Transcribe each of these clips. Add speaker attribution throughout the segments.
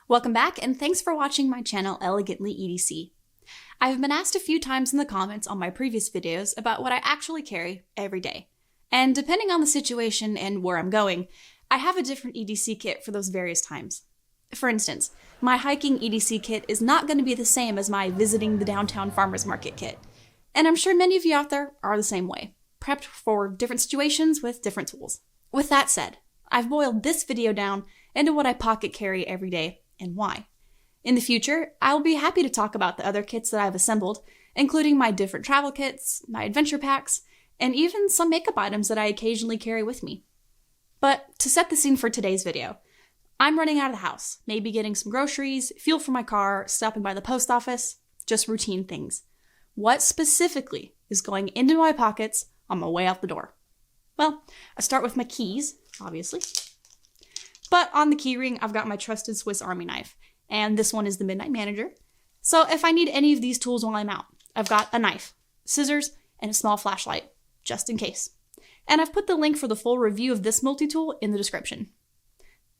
Speaker 1: Welcome back, and thanks for watching my channel, Elegantly EDC. I've been asked a few times in the comments on my previous videos about what I actually carry every day. And depending on the situation and where I'm going, I have a different EDC kit for those various times. For instance, my hiking EDC kit is not going to be the same as my visiting the downtown farmer's market kit. And I'm sure many of you out there are the same way, prepped for different situations with different tools. With that said, I've boiled this video down into what I pocket carry every day and why. In the future, I'll be happy to talk about the other kits that I've assembled, including my different travel kits, my adventure packs, and even some makeup items that I occasionally carry with me. But to set the scene for today's video, I'm running out of the house, maybe getting some groceries, fuel for my car, stopping by the post office, just routine things. What specifically is going into my pockets on my way out the door? Well, I start with my keys, obviously. But on the key ring, I've got my trusted Swiss Army knife, and this one is the Midnight Manager. So if I need any of these tools while I'm out, I've got a knife, scissors, and a small flashlight, just in case. And I've put the link for the full review of this multi-tool in the description.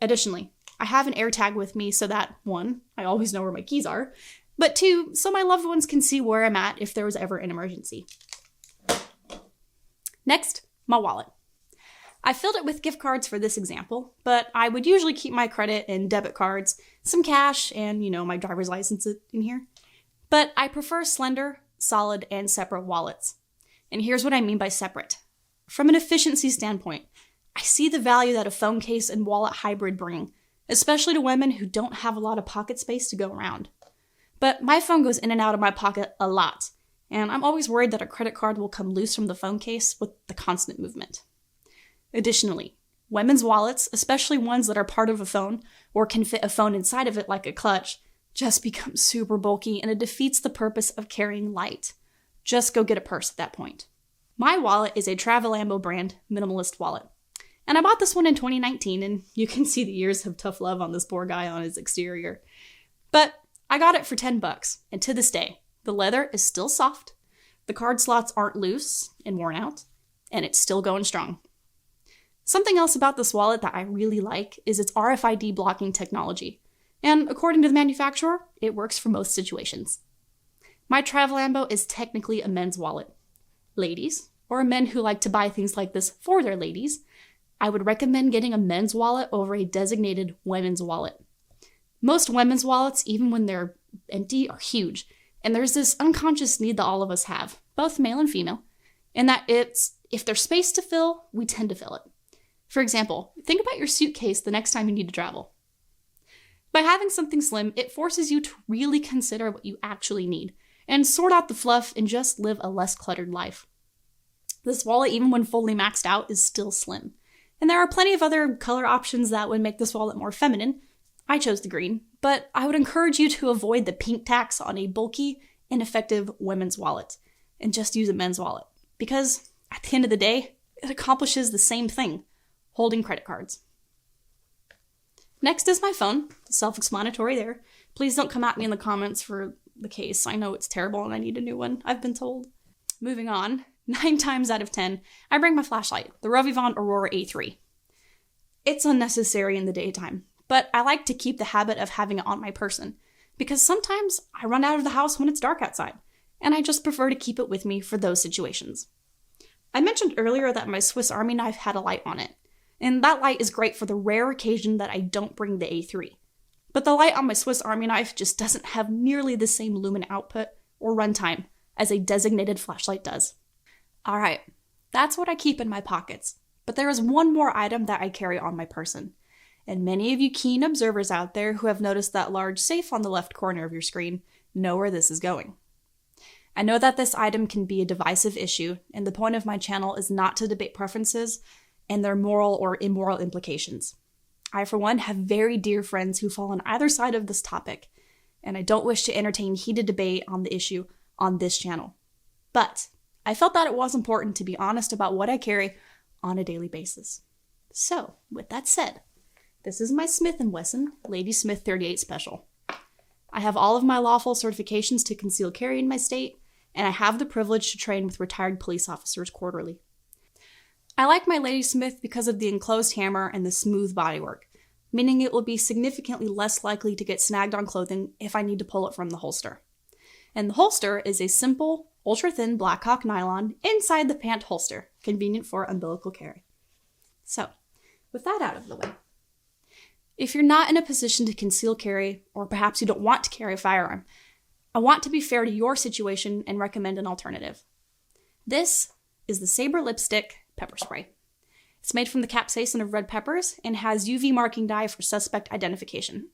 Speaker 1: Additionally, I have an AirTag with me so that, 1, I always know where my keys are, but 2, so my loved ones can see where I'm at if there was ever an emergency. Next, my wallet. I filled it with gift cards for this example, but I would usually keep my credit and debit cards, some cash, and, my driver's license in here. But I prefer slender, solid, and separate wallets. And here's what I mean by separate. From an efficiency standpoint, I see the value that a phone case and wallet hybrid bring, especially to women who don't have a lot of pocket space to go around. But my phone goes in and out of my pocket a lot, and I'm always worried that a credit card will come loose from the phone case with the constant movement. Additionally, women's wallets, especially ones that are part of a phone or can fit a phone inside of it like a clutch, just become super bulky and it defeats the purpose of carrying light. Just go get a purse at that point. My wallet is a Travelambo brand minimalist wallet. And I bought this one in 2019, and you can see the years of tough love on this poor guy on his exterior. But I got it for $10, and to this day, the leather is still soft, the card slots aren't loose and worn out, and it's still going strong. Something else about this wallet that I really like is its RFID blocking technology, and according to the manufacturer, it works for most situations. My Travelambo is technically a men's wallet. Ladies, or men who like to buy things like this for their ladies, I would recommend getting a men's wallet over a designated women's wallet. Most women's wallets, even when they're empty, are huge, and there's this unconscious need that all of us have, both male and female, and that if there's space to fill, we tend to fill it. For example, think about your suitcase the next time you need to travel. By having something slim, it forces you to really consider what you actually need and sort out the fluff and just live a less cluttered life. This wallet, even when fully maxed out, is still slim. And there are plenty of other color options that would make this wallet more feminine. I chose the green, but I would encourage you to avoid the pink tax on a bulky, ineffective women's wallet and just use a men's wallet. Because at the end of the day, it accomplishes the same thing. Holding credit cards. Next is my phone, self-explanatory there. Please don't come at me in the comments for the case. I know it's terrible and I need a new one, I've been told. Moving on, 9 times out of 10, I bring my flashlight, the Rovivon Aurora A3. It's unnecessary in the daytime, but I like to keep the habit of having it on my person, because sometimes I run out of the house when it's dark outside, and I just prefer to keep it with me for those situations. I mentioned earlier that my Swiss Army knife had a light on it. And that light is great for the rare occasion that I don't bring the A3. But the light on my Swiss Army knife just doesn't have nearly the same lumen output or runtime as a designated flashlight does. Alright, that's what I keep in my pockets. But there is one more item that I carry on my person. And many of you keen observers out there who have noticed that large safe on the left corner of your screen know where this is going. I know that this item can be a divisive issue, and the point of my channel is not to debate preferences and their moral or immoral implications. I, for one, have very dear friends who fall on either side of this topic, and I don't wish to entertain heated debate on the issue on this channel. But I felt that it was important to be honest about what I carry on a daily basis. So, with that said, this is my Smith & Wesson Lady Smith 38 Special. I have all of my lawful certifications to conceal carry in my state, and I have the privilege to train with retired police officers quarterly. I like my Lady Smith because of the enclosed hammer and the smooth bodywork. meaning it will be significantly less likely to get snagged on clothing if I need to pull it from the holster. And the holster is a simple, ultra-thin Blackhawk nylon inside the pant holster, convenient for umbilical carry. So, with that out of the way, if you're not in a position to conceal carry, or perhaps you don't want to carry a firearm, I want to be fair to your situation and recommend an alternative. This is the Sabre lipstick pepper spray. It's made from the capsaicin of red peppers and has UV marking dye for suspect identification.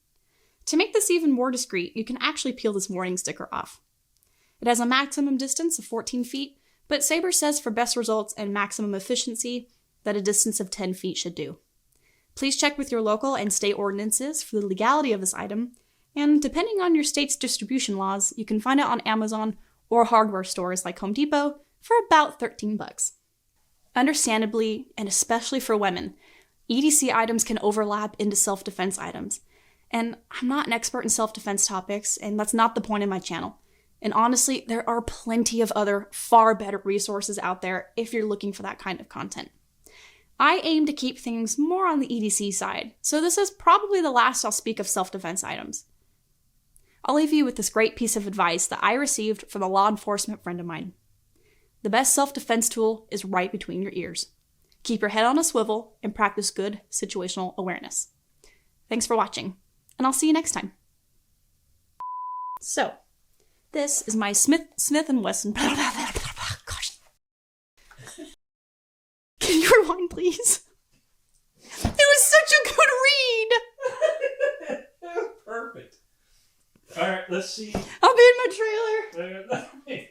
Speaker 1: To make this even more discreet, you can actually peel this warning sticker off. It has a maximum distance of 14 feet, but Sabre says for best results and maximum efficiency that a distance of 10 feet should do. Please check with your local and state ordinances for the legality of this item, and depending on your state's distribution laws, you can find it on Amazon or hardware stores like Home Depot for about $13. Understandably, and especially for women, EDC items can overlap into self-defense items. And I'm not an expert in self-defense topics, and that's not the point of my channel. And honestly, there are plenty of other, far better resources out there if you're looking for that kind of content. I aim to keep things more on the EDC side, so this is probably the last I'll speak of self-defense items. I'll leave you with this great piece of advice that I received from a law enforcement friend of mine. The best self-defense tool is right between your ears. Keep your head on a swivel and practice good situational awareness. Thanks for watching, and I'll see you next time. So, this is my Smith & Wesson. Gosh. Can you rewind, please? It was such a good read!
Speaker 2: Perfect. All right, let's see.
Speaker 1: I'll be in my trailer.